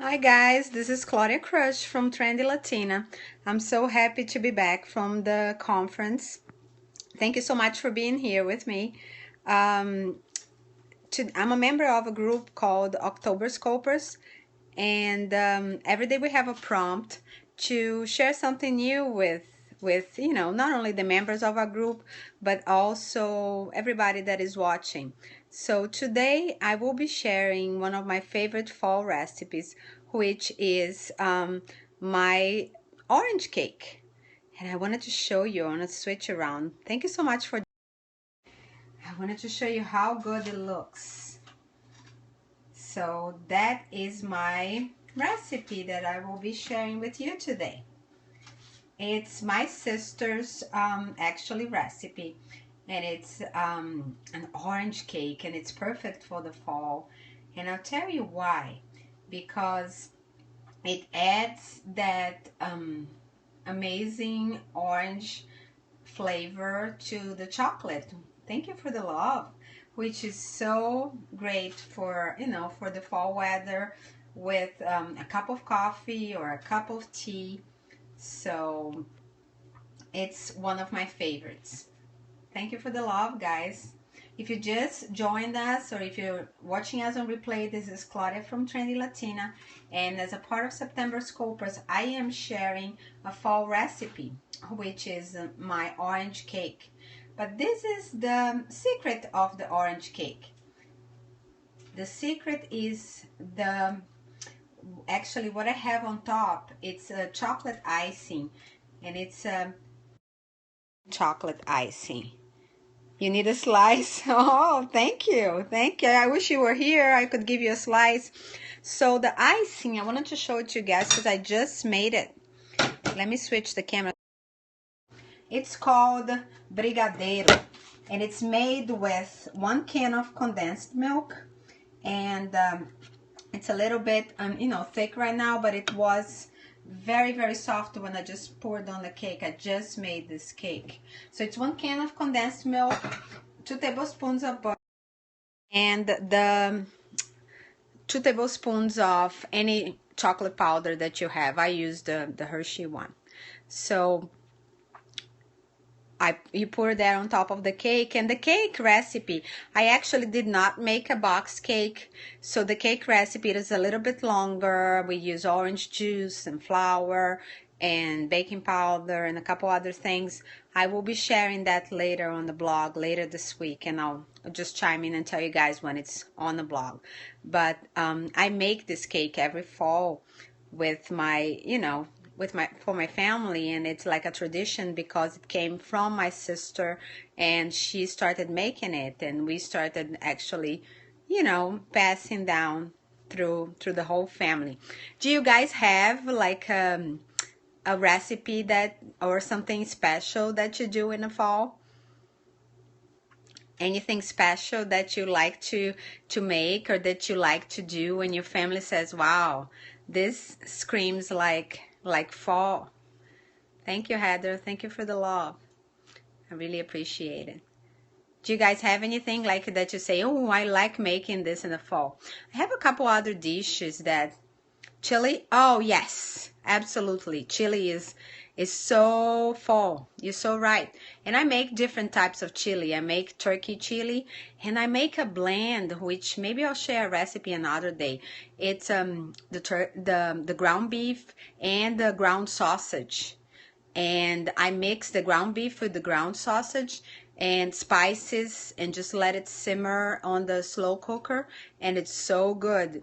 Hi guys, this is ckrusch from Trendy Latina. I'm so happy to be back from the conference. Thank you so much for being here with me. I'm a member of a group called October Scopers, and every day we have a prompt to share something new with not only the members of our group but also everybody that is watching. So today I will be sharing one of my favorite fall recipes, which is my orange cake, and I wanted to show you. I want to switch around. Thank you so much for I wanted to show you how good it looks. So that is my recipe that I will be sharing with you today. It's my sister's actually recipe, and it's an orange cake, and it's perfect for the fall. And I'll tell you why. Because it adds that amazing orange flavor to the chocolate. Thank you for the love, which is so great for for the fall weather with a cup of coffee or a cup of tea. So it's one of my favorites. Thank you for the love, guys. If you just joined us or if you're watching us on replay, this is Claudia from Trendy Latina, and as a part of September Scopers, I am sharing a fall recipe, which is my orange cake. But this is the secret of the orange cake. The secret is actually what I have on top. It's a chocolate icing, and it's a chocolate icing. You need a slice? Oh, thank you. Thank you. I wish you were here. I could give you a slice. So the icing, I wanted to show it to you guys because I just made it. Let me switch the camera. It's called Brigadeiro, and it's made with 1 can of condensed milk, and it's a little bit thick right now, but it was very soft when I just poured on the cake. I just made this cake. So it's 1 can of condensed milk, 2 tablespoons of butter, and the 2 tablespoons of any chocolate powder that you have. I used the Hershey one. So you pour that on top of the cake. And the cake recipe, I actually did not make a box cake, so the cake recipe is a little bit longer. We use orange juice and flour and baking powder and a couple other things. I will be sharing that later on the blog later this week, and I'll just chime in and tell you guys when it's on the blog. But I make this cake every fall with my for my family, and it's like a tradition because it came from my sister, and she started making it, and we started actually passing down through the whole family. Do you guys have like a recipe that or something special that you do in the fall? Anything special that you like to make or that you like to do when your family says, wow, this screams like fall? Thank you, Heather. Thank you for the love. I really appreciate it. Do you guys have anything like that you say, oh, I like making this in the fall? I have a couple other dishes that chili. Oh yes, absolutely. Chili is so fall. You're so right. And I make different types of chili. I make turkey chili, and I make a blend, which maybe I'll share a recipe another day. It's the ground beef and the ground sausage, and I mix the ground beef with the ground sausage and spices and just let it simmer on the slow cooker, and it's so good.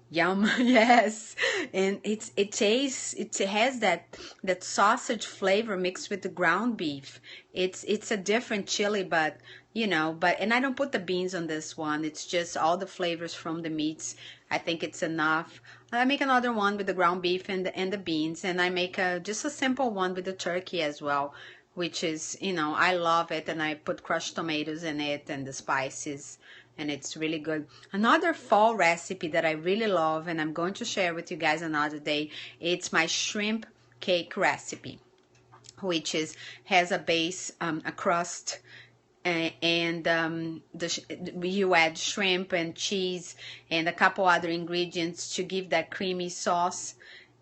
Yum. Yes. And it has that sausage flavor mixed with the ground beef. It's a different chili, but and I don't put the beans on this one. It's just all the flavors from the meats. I think it's enough. I make another one with the ground beef and the beans, and I make just a simple one with the turkey as well, which is, I love it, and I put crushed tomatoes in it and the spices, and it's really good. Another fall recipe that I really love, and I'm going to share with you guys another day, it's my shrimp cake recipe, which has a base, a crust, you add shrimp and cheese and a couple other ingredients to give that creamy sauce.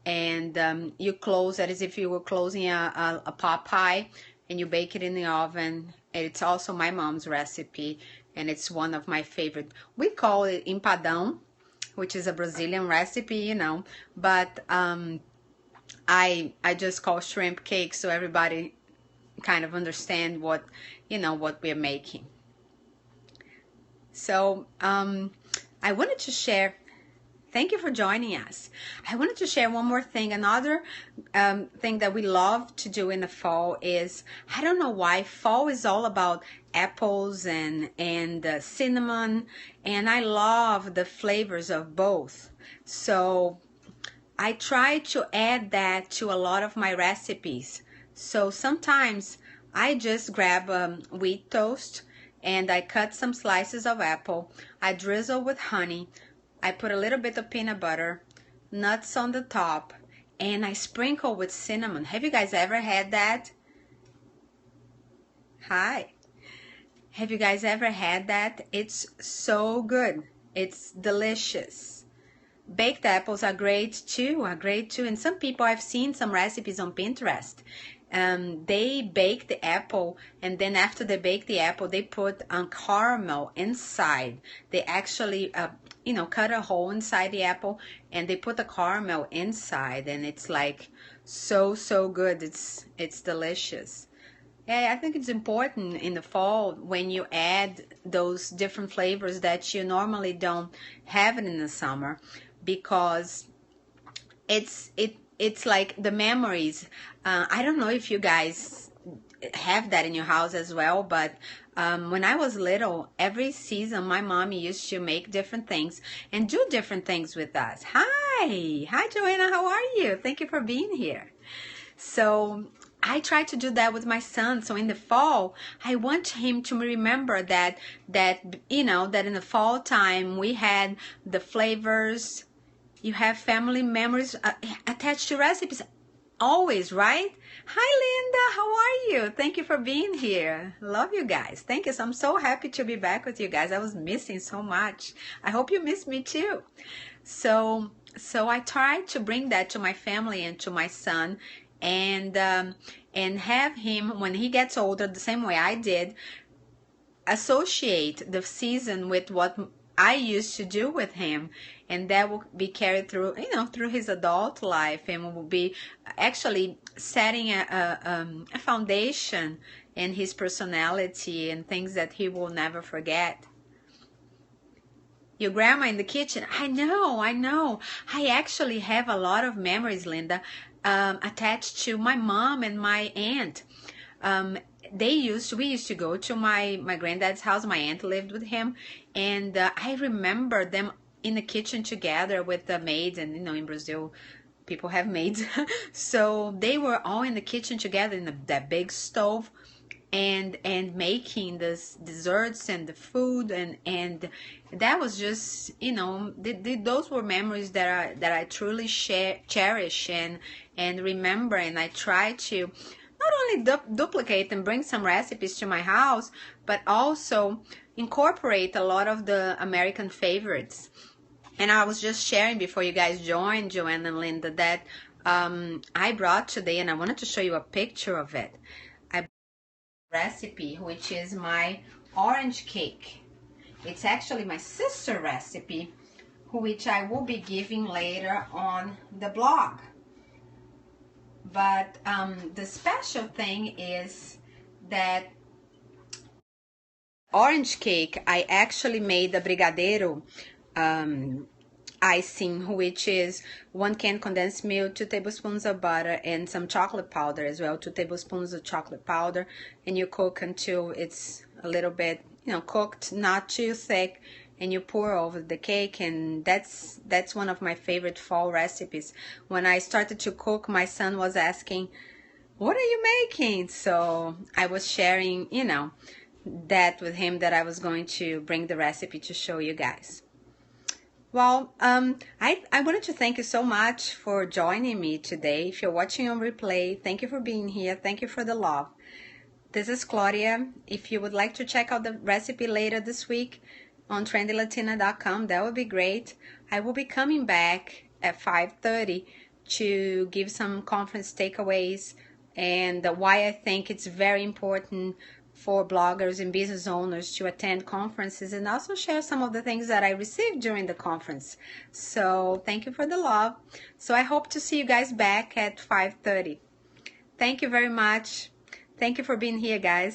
And you close that as if you were closing a pot pie, and you bake it in the oven. It's also my mom's recipe, and it's one of my favorite. We call it empadão, which is a Brazilian recipe, you know, but I just call shrimp cake so everybody kind of understand what, you know, what we're making. So I wanted to share. Thank you for joining us. I wanted to share one more thing. Another thing that we love to do in the fall is, I don't know why, fall is all about apples and cinnamon, and I love the flavors of both. So I try to add that to a lot of my recipes. So sometimes I just grab wheat toast and I cut some slices of apple. I drizzle with honey. I put a little bit of peanut butter, nuts on the top, and I sprinkle with cinnamon. Have you guys ever had that? Hi. Have you guys ever had that? It's so good. It's delicious. Baked apples are great too, And some people, I've seen some recipes on Pinterest. They bake the apple, and then after they bake the apple, they put caramel inside. They actually, cut a hole inside the apple, and they put the caramel inside, and it's like so good. It's delicious. Yeah, I think it's important in the fall when you add those different flavors that you normally don't have it in the summer, because it's like the memories. I don't know if you guys have that in your house as well, but when I was little, every season my mommy used to make different things and do different things with us. Hi Joanna, how are you? Thank you for being here. So I try to do that with my son. So in the fall, I want him to remember that in the fall time we had the flavors. You have family memories attached to recipes always, right? Hi Linda, how are you? Thank you for being here. Love you guys. Thank you. So I'm so happy to be back with you guys. I was missing so much. I hope you missed me too. So I try to bring that to my family and to my son, and have him, when he gets older, the same way I did, associate the season with what I used to do with him, and that will be carried through, through his adult life, and will be actually setting a foundation in his personality and things that he will never forget. Your grandma in the kitchen. I know. I actually have a lot of memories, Linda, attached to my mom and my aunt. We used to go to my granddad's house. My aunt lived with him, and I remember them in the kitchen together with the maids. And in Brazil, people have maids, so they were all in the kitchen together in that big stove, and making this desserts and the food, and that was just those were memories that I truly cherish and remember, and I try to not only duplicate and bring some recipes to my house, but also incorporate a lot of the American favorites. And I was just sharing before you guys joined, Joanna and Linda, that I brought today, and I wanted to show you a picture of it. I brought a recipe, which is my orange cake. It's actually my sister recipe, which I will be giving later on the blog. But the special thing is that orange cake, I actually made the brigadeiro icing, which is 1 can condensed milk, 2 tablespoons of butter, and some chocolate powder as well, 2 tablespoons of chocolate powder, and you cook until it's a little bit, cooked, not too thick, and you pour over the cake. And that's one of my favorite fall recipes. When I started to cook, my son was asking, "What are you making?" So I was sharing, that with him, that I was going to bring the recipe to show you guys. Well, I wanted to thank you so much for joining me today. If you're watching on replay, thank you for being here. Thank you for the love. This is Claudia. If you would like to check out the recipe later this week on trendylatina.com, that would be great. I will be coming back at 5:30 to give some conference takeaways and why I think it's very important for bloggers and business owners to attend conferences, and also share some of the things that I received during the conference. So thank you for the love. So I hope to see you guys back at 5:30. Thank you very much. Thank you for being here, guys.